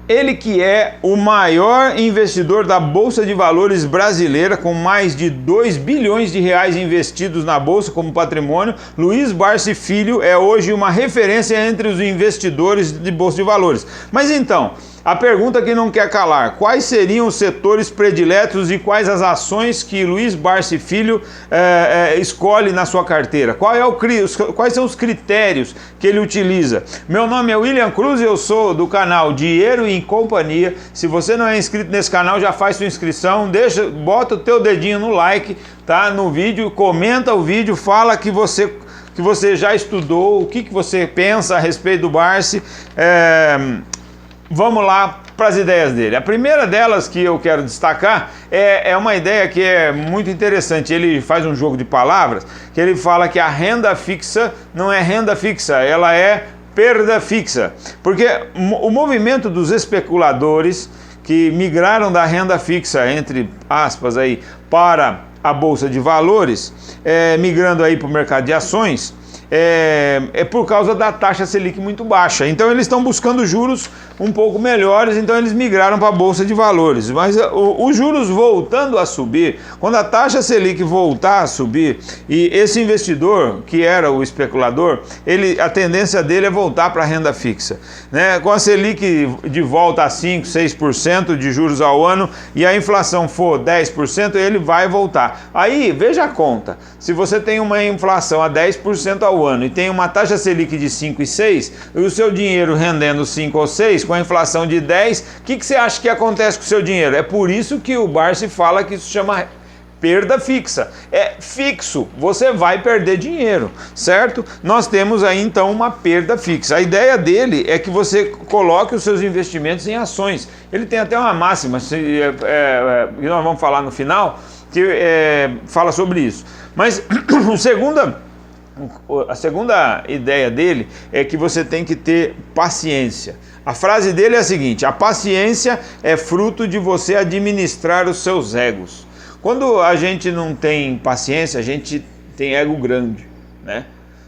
Ele que é o maior investidor da Bolsa de Valores brasileira, com mais de 2 bilhões de reais investidos na Bolsa como patrimônio, Luiz Barsi Filho é hoje uma referência entre os investidores de Bolsa de Valores. Mas então, a pergunta que não quer calar: quais seriam os setores prediletos e quais as ações que Luiz Barsi Filho escolhe na sua carteira? Quais são os critérios que ele utiliza? Meu nome é William Cruz e eu sou do canal Dinheiro em Companhia. Se você não é inscrito nesse canal, já faz sua inscrição, bota o teu dedinho no like, tá, no vídeo, comenta o vídeo, fala que você já estudou, o que você pensa a respeito do Barsi. Vamos lá para as ideias dele. A primeira delas que eu quero destacar é uma ideia que é muito interessante. Ele faz um jogo de palavras, que ele fala que a renda fixa não é renda fixa, ela é perda fixa. Porque o movimento dos especuladores que migraram da renda fixa, entre aspas, aí, para a Bolsa de Valores, migrando aí para o mercado de ações, é por causa da taxa Selic muito baixa. Então eles estão buscando juros um pouco melhores, então eles migraram para a Bolsa de Valores. Mas os juros voltando a subir, quando a taxa Selic voltar a subir, e esse investidor, que era o especulador, a tendência dele é voltar para a renda fixa, né? Com a Selic de volta a 5%, 6% de juros ao ano e a inflação for 10%, ele vai voltar. Aí, veja a conta, se você tem uma inflação a 10% ao ano e tem uma taxa Selic de 5 e 6, e o seu dinheiro rendendo 5 ou 6, com a inflação de 10, o que você acha que acontece com o seu dinheiro? É por isso que o Barsi fala que isso chama perda fixa. É fixo, você vai perder dinheiro, certo? Nós temos aí então uma perda fixa. A ideia dele é que você coloque os seus investimentos em ações. Ele tem até uma máxima, que nós vamos falar no final, que fala sobre isso. Mas a segunda ideia dele é que você tem que ter paciência. A frase dele é a seguinte: a paciência é fruto de você administrar os seus egos. Quando a gente não tem paciência, a gente tem ego grande, né?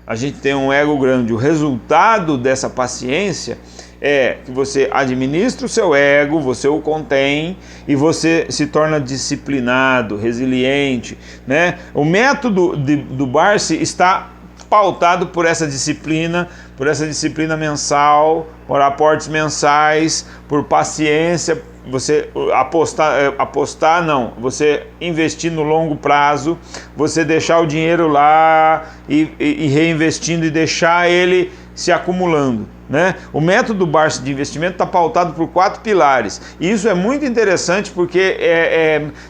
A gente tem um ego grande. O resultado dessa paciência é que você administra o seu ego, você o contém e você se torna disciplinado, resiliente, né? O método do Barsi está pautado por essa disciplina mensal, por aportes mensais, por paciência, você você investir no longo prazo, você deixar o dinheiro lá e reinvestindo e deixar ele se acumulando, né? O método Barsi de investimento está pautado por 4 pilares. E isso é muito interessante porque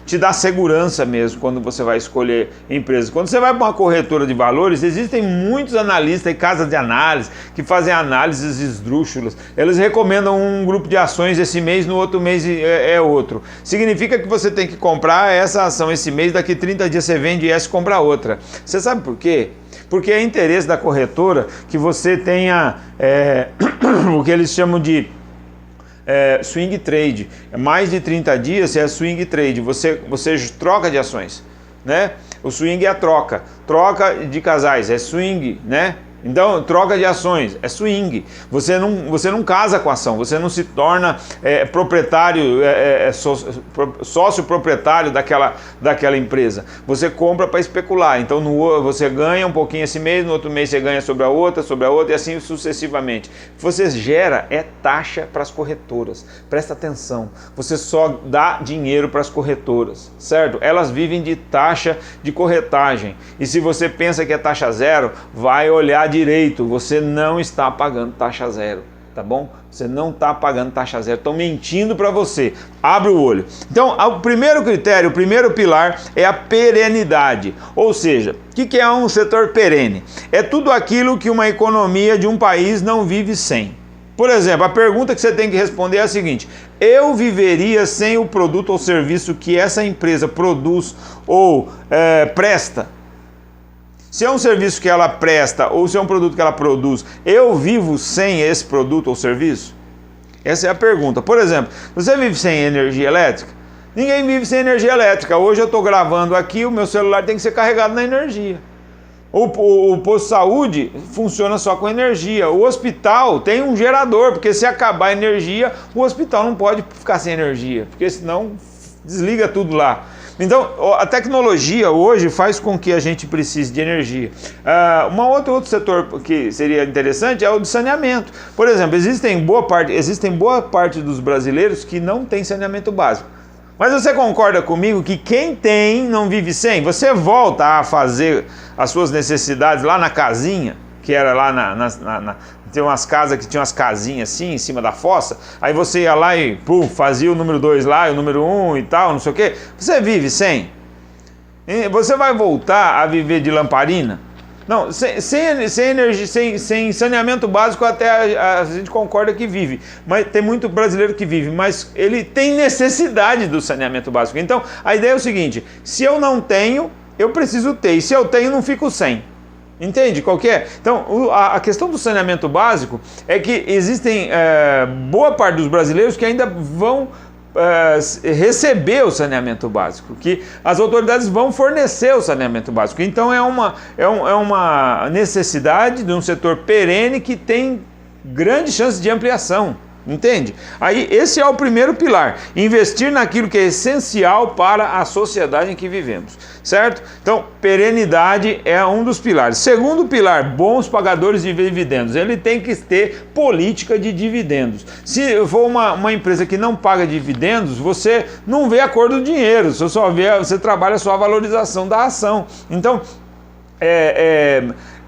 te dá segurança mesmo quando você vai escolher empresas. Quando você vai para uma corretora de valores, existem muitos analistas e casas de análise que fazem análises esdrúxulas. Eles recomendam um grupo de ações esse mês, no outro mês é outro. Significa que você tem que comprar essa ação esse mês, daqui 30 dias você vende essa e compra outra. Você sabe por quê? Porque é interesse da corretora que você tenha o que eles chamam de swing trade. Mais de 30 dias é swing trade, você troca de ações, né? O swing é a troca de casais, é swing, né? Então, troca de ações é swing. Você não casa com a ação, você não se torna proprietário, sócio proprietário daquela empresa. Você compra para especular. Então, você ganha um pouquinho esse mês, no outro mês você ganha sobre a outra e assim sucessivamente. Você gera taxa para as corretoras. Presta atenção, você só dá dinheiro para as corretoras, certo? Elas vivem de taxa de corretagem. E se você pensa que é taxa zero, vai olhar direito, você não está pagando taxa zero, tá bom? Você não está pagando taxa zero, estão mentindo para você. Abre o olho. Então, o primeiro critério, o primeiro pilar é a perenidade. Ou seja, o que é um setor perene? É tudo aquilo que uma economia de um país não vive sem. Por exemplo, a pergunta que você tem que responder é a seguinte: eu viveria sem o produto ou serviço que essa empresa produz ou presta? Se é um serviço que ela presta ou se é um produto que ela produz, eu vivo sem esse produto ou serviço? Essa é a pergunta. Por exemplo, você vive sem energia elétrica? Ninguém vive sem energia elétrica. Hoje eu estou gravando aqui, o meu celular tem que ser carregado na energia. O posto de saúde funciona só com energia. O hospital tem um gerador, porque se acabar a energia, o hospital não pode ficar sem energia, porque senão desliga tudo lá. Então, a tecnologia hoje faz com que a gente precise de energia. Outro setor que seria interessante é o de saneamento. Por exemplo, existem boa parte dos brasileiros que não tem saneamento básico. Mas você concorda comigo que quem tem não vive sem? Você volta a fazer as suas necessidades lá na casinha, que era lá tem umas casas que tinham umas casinhas assim, em cima da fossa, aí você ia lá e fazia o número 2 lá, e o número 1 e tal, não sei o quê. Você vive sem? Você vai voltar a viver de lamparina? Não, sem energia, sem saneamento básico até a gente concorda que vive, mas tem muito brasileiro que vive, mas ele tem necessidade do saneamento básico. Então, a ideia é o seguinte, se eu não tenho, eu preciso ter, e se eu tenho, não fico sem. Entende qual que é? Então, a questão do saneamento básico é que existem boa parte dos brasileiros que ainda vão receber o saneamento básico, que as autoridades vão fornecer o saneamento básico. Então, é uma necessidade de um setor perene que tem grande chance de ampliação. Entende? Aí esse é o primeiro pilar, investir naquilo que é essencial para a sociedade em que vivemos, certo? Então, perenidade é um dos pilares. Segundo pilar, bons pagadores de dividendos. Ele tem que ter política de dividendos. Se for uma empresa que não paga dividendos, você não vê a cor do dinheiro, você trabalha só a valorização da ação. Então,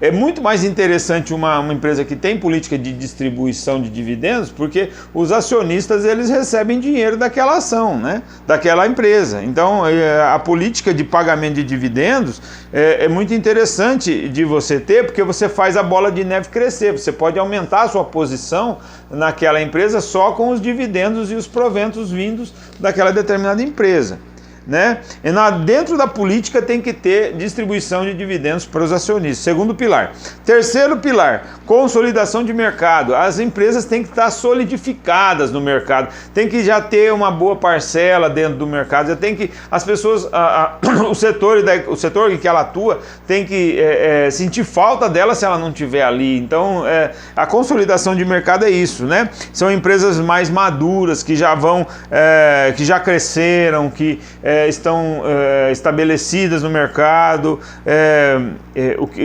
é muito mais interessante uma empresa que tem política de distribuição de dividendos, porque os acionistas eles recebem dinheiro daquela ação, né? Daquela empresa. Então, a política de pagamento de dividendos é muito interessante de você ter, porque você faz a bola de neve crescer. Você pode aumentar a sua posição naquela empresa só com os dividendos e os proventos vindos daquela determinada empresa. Né? Dentro da política tem que ter distribuição de dividendos para os acionistas. Segundo pilar. Terceiro pilar, consolidação de mercado. As empresas têm que estar solidificadas no mercado, tem que já ter uma boa parcela dentro do mercado, já tem que as pessoas, o setor em que ela atua tem que sentir falta dela se ela não estiver ali. Então, a consolidação de mercado é isso, né? São empresas mais maduras que já que já cresceram, que estão estabelecidas no mercado,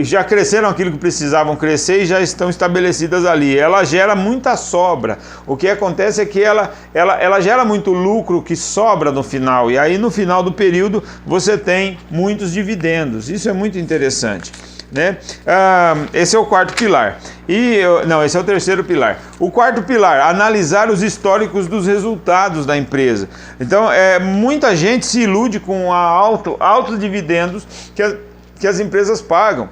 já cresceram aquilo que precisavam crescer e já estão estabelecidas ali. Ela gera muita sobra. O que acontece é que ela gera muito lucro que sobra no final, e aí no final do período você tem muitos dividendos. Isso é muito interessante. Né? Esse é o quarto pilar. Esse é o terceiro pilar. O quarto pilar, analisar os históricos dos resultados da empresa. Então, muita gente se ilude com altos dividendos que as empresas pagam.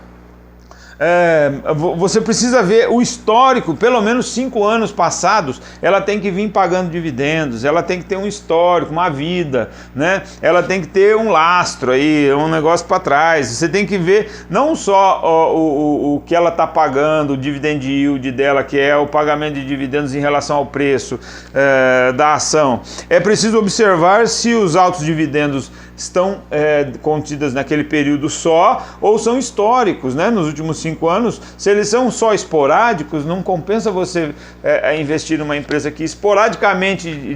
Você precisa ver o histórico, pelo menos 5 anos passados, ela tem que vir pagando dividendos, ela tem que ter um histórico, uma vida, né? Ela tem que ter um lastro aí, um negócio para trás. Você tem que ver não só o que ela está pagando, o dividend yield dela, que é o pagamento de dividendos em relação ao preço da ação. É preciso observar se os altos dividendos estão contidas naquele período só ou são históricos, né? Nos últimos 5 anos, se eles são só esporádicos, não compensa você investir numa empresa que esporadicamente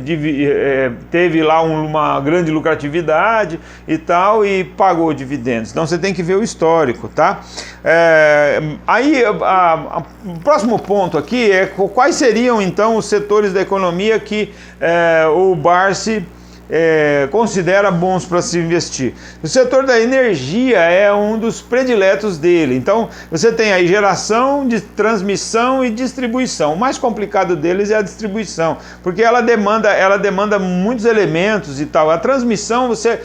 teve lá uma grande lucratividade e tal e pagou dividendos. Então você tem que ver o histórico, tá? O próximo ponto aqui é quais seriam então os setores da economia que o Barsi considera bons para se investir. O setor da energia é um dos prediletos dele. Então, você tem aí geração, transmissão e distribuição. O mais complicado deles é a distribuição, porque ela demanda muitos elementos e tal. A transmissão, você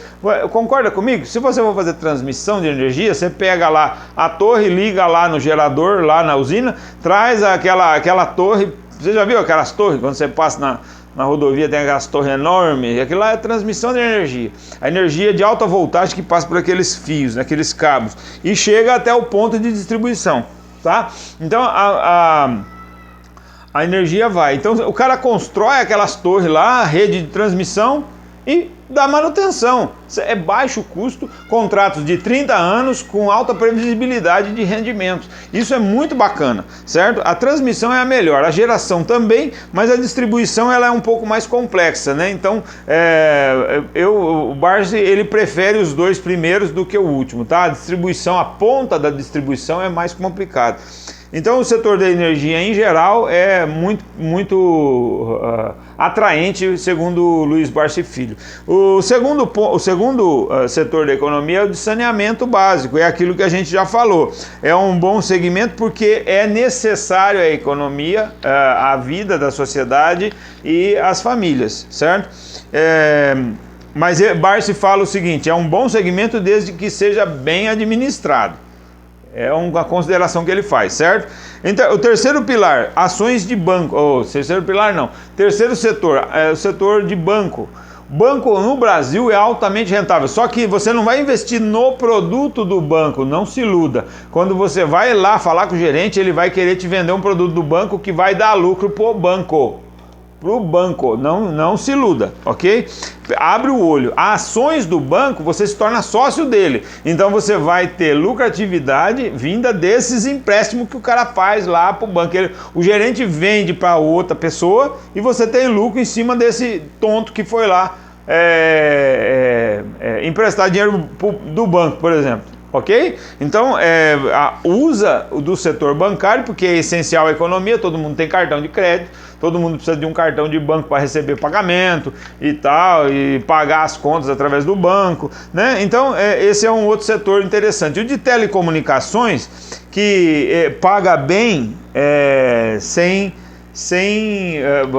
concorda comigo? Se você for fazer transmissão de energia, você pega lá a torre, liga lá no gerador, lá na usina, traz aquela torre. Você já viu aquelas torres quando você passa na rodovia, tem aquelas torres enormes, aquilo lá é transmissão de energia. A energia de alta voltagem que passa por aqueles fios, aqueles cabos, e chega até o ponto de distribuição, tá? Então a energia vai. Então o cara constrói aquelas torres lá, a rede de transmissão, e da manutenção. É baixo custo, contratos de 30 anos com alta previsibilidade de rendimentos. Isso é muito bacana, certo? A transmissão é a melhor, a geração também, mas a distribuição ela é um pouco mais complexa, né? Então, o Barsi, ele prefere os dois primeiros do que o último, tá? A distribuição, a ponta da distribuição é mais complicada. Então o setor da energia em geral é muito atraente, segundo o Luiz Barsi Filho. O segundo setor da economia é o de saneamento básico, é aquilo que a gente já falou. É um bom segmento porque é necessário à economia, à vida da sociedade e às famílias, certo? Mas Barsi fala o seguinte, é um bom segmento desde que seja bem administrado. É uma consideração que ele faz, certo? Então, o terceiro pilar, ações de banco. Terceiro pilar não. Terceiro setor, é o setor de banco. Banco no Brasil é altamente rentável, só que você não vai investir no produto do banco, não se iluda. Quando você vai lá falar com o gerente, ele vai querer te vender um produto do banco que vai dar lucro pro banco. Não se iluda, ok? Abre o olho. Ações do banco, você se torna sócio dele. Então você vai ter lucratividade vinda desses empréstimos que o cara faz lá para o banco. O gerente vende para outra pessoa e você tem lucro em cima desse tonto que foi lá emprestar dinheiro do banco, por exemplo. Ok? Então, usa do setor bancário, porque é essencial à economia, todo mundo tem cartão de crédito, todo mundo precisa de um cartão de banco para receber pagamento e tal, e pagar as contas através do banco, né? Então, esse é um outro setor interessante. O de telecomunicações, que paga bem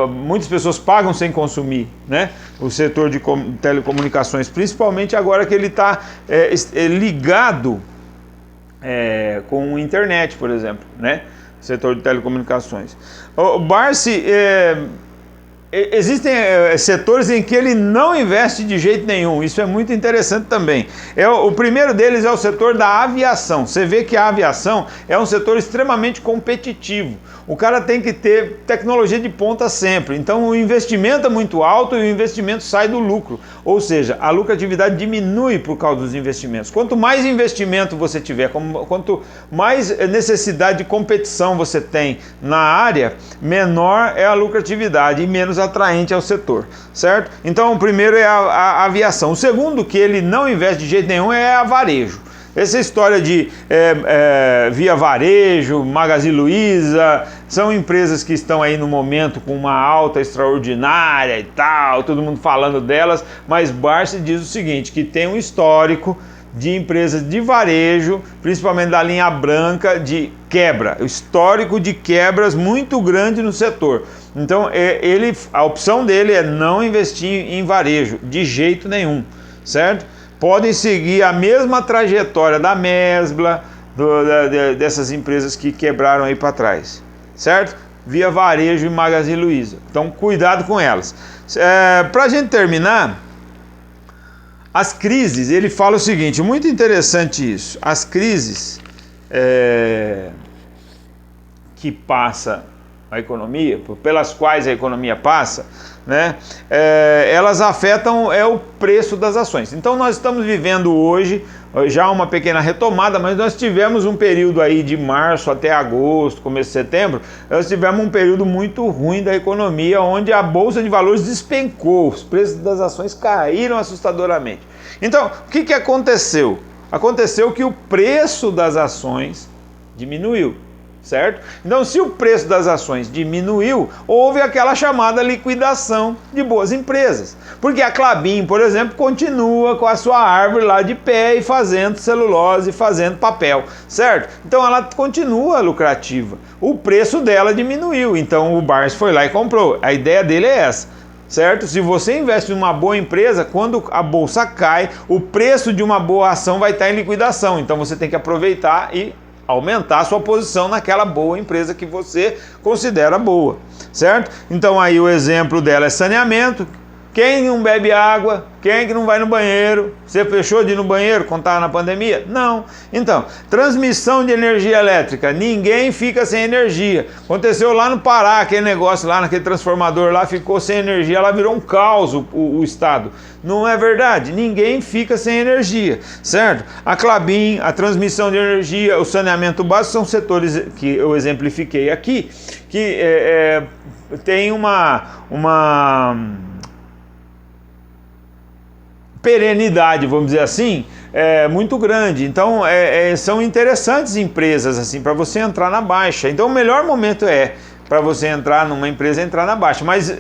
muitas pessoas pagam sem consumir, né? O setor de telecomunicações, principalmente agora que ele está ligado com a internet, por exemplo, né? Setor de telecomunicações. O Barsi, existem setores em que ele não investe de jeito nenhum, isso é muito interessante também. O primeiro deles é o setor da aviação. Você vê que a aviação é um setor extremamente competitivo. O cara tem que ter tecnologia de ponta sempre. Então o investimento é muito alto e o investimento sai do lucro. Ou seja, a lucratividade diminui por causa dos investimentos. Quanto mais investimento você tiver, quanto mais necessidade de competição você tem na área, menor é a lucratividade e menos atraente ao setor, certo? Então o primeiro é a aviação. O segundo, que ele não investe de jeito nenhum, é a varejo. Essa história de Via Varejo, Magazine Luiza, são empresas que estão aí no momento com uma alta extraordinária e tal, todo mundo falando delas, mas Barsi diz o seguinte, que tem um histórico de empresas de varejo, principalmente da linha branca, de quebra, histórico de quebras muito grande no setor. Então a opção dele é não investir em varejo, de jeito nenhum, certo? Podem seguir a mesma trajetória da Mesbla, dessas empresas que quebraram aí para trás, certo? Via Varejo e Magazine Luiza. Então, cuidado com elas. Para a gente terminar, as crises, ele fala o seguinte, muito interessante isso, as crises que passa a economia, pelas quais a economia passa, né, elas afetam o preço das ações. Então nós estamos vivendo hoje já uma pequena retomada, mas nós tivemos um período aí de março até agosto, começo de setembro, nós tivemos um período muito ruim da economia, onde a Bolsa de Valores despencou, os preços das ações caíram assustadoramente. Então, o que aconteceu? Aconteceu que o preço das ações diminuiu. Certo? Então, se o preço das ações diminuiu, houve aquela chamada liquidação de boas empresas. Porque a Klabin, por exemplo, continua com a sua árvore lá de pé e fazendo celulose, fazendo papel, certo? Então, ela continua lucrativa. O preço dela diminuiu, então o Barsi foi lá e comprou. A ideia dele é essa. Certo? Se você investe em uma boa empresa, quando a bolsa cai, o preço de uma boa ação vai estar em liquidação. Então, você tem que aproveitar e aumentar a sua posição naquela boa empresa que você considera boa, certo? Então aí o exemplo dela é saneamento, Quem não bebe água? Quem que não vai no banheiro? Você fechou de ir no banheiro quando estava na pandemia? Não. Então, transmissão de energia elétrica. Ninguém fica sem energia. Aconteceu lá no Pará, aquele negócio lá, naquele transformador lá, ficou sem energia, lá virou um caos o estado. Não é verdade? Ninguém fica sem energia, certo? A Klabin, a transmissão de energia, o saneamento básico são setores que eu exemplifiquei aqui, que tem uma perenidade, vamos dizer assim, muito grande. Então são interessantes empresas assim para você entrar na baixa. Então o melhor momento para você entrar numa empresa, entrar na baixa. Mas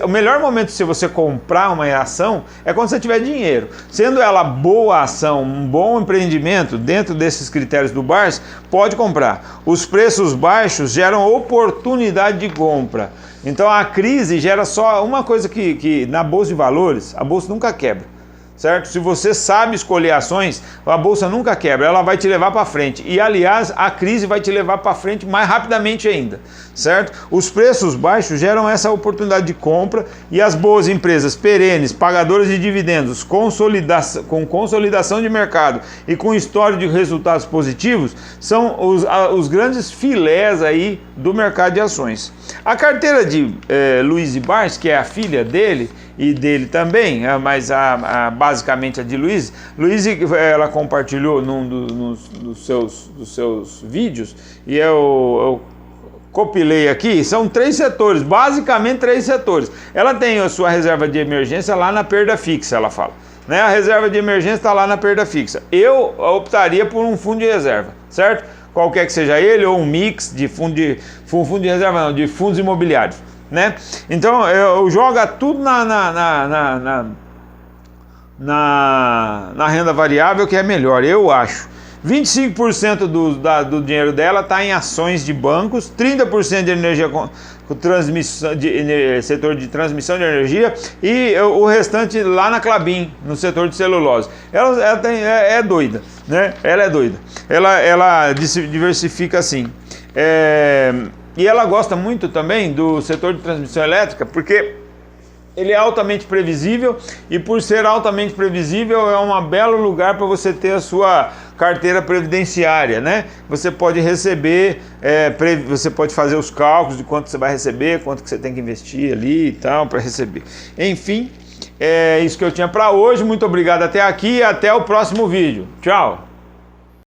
o melhor momento se você comprar uma ação é quando você tiver dinheiro. Sendo ela boa ação, um bom empreendimento, dentro desses critérios do BARS, pode comprar. Os preços baixos geram oportunidade de compra. Então a crise gera só uma coisa que na Bolsa de Valores, a Bolsa nunca quebra. Certo? Se você sabe escolher ações, a bolsa nunca quebra, ela vai te levar para frente. E aliás, a crise vai te levar para frente mais rapidamente ainda, certo? Os preços baixos geram essa oportunidade de compra e as boas empresas perenes, pagadoras de dividendos, com consolidação de mercado e com história de resultados positivos, são os grandes filés aí do mercado de ações. A carteira de Luiz Barsi, que é a filha dele e dele também, mas basicamente a de Luiz, ela compartilhou num dos seus vídeos e eu compilei aqui, são 3 setores, basicamente 3 setores. Ela tem a sua reserva de emergência lá na perda fixa, ela fala. Né? A reserva de emergência está lá na perda fixa. Eu optaria por um fundo de reserva, certo? Qualquer que seja ele, ou um mix de fundo de reserva, não, de fundos imobiliários. Né? Então eu jogo tudo na renda variável, que é melhor, eu acho. 25% do dinheiro dela está em ações de bancos, 30% de energia setor de transmissão de energia e o restante lá na Klabin, no setor de celulose. Ela é doida, né? Ela é doida. Ela diversifica assim. E ela gosta muito também do setor de transmissão elétrica, porque ele é altamente previsível e por ser altamente previsível é um belo lugar para você ter a sua carteira previdenciária, né? Você pode receber, você pode fazer os cálculos de quanto você vai receber, quanto que você tem que investir ali e tal para receber. Enfim, é isso que eu tinha para hoje. Muito obrigado até aqui e até o próximo vídeo. Tchau!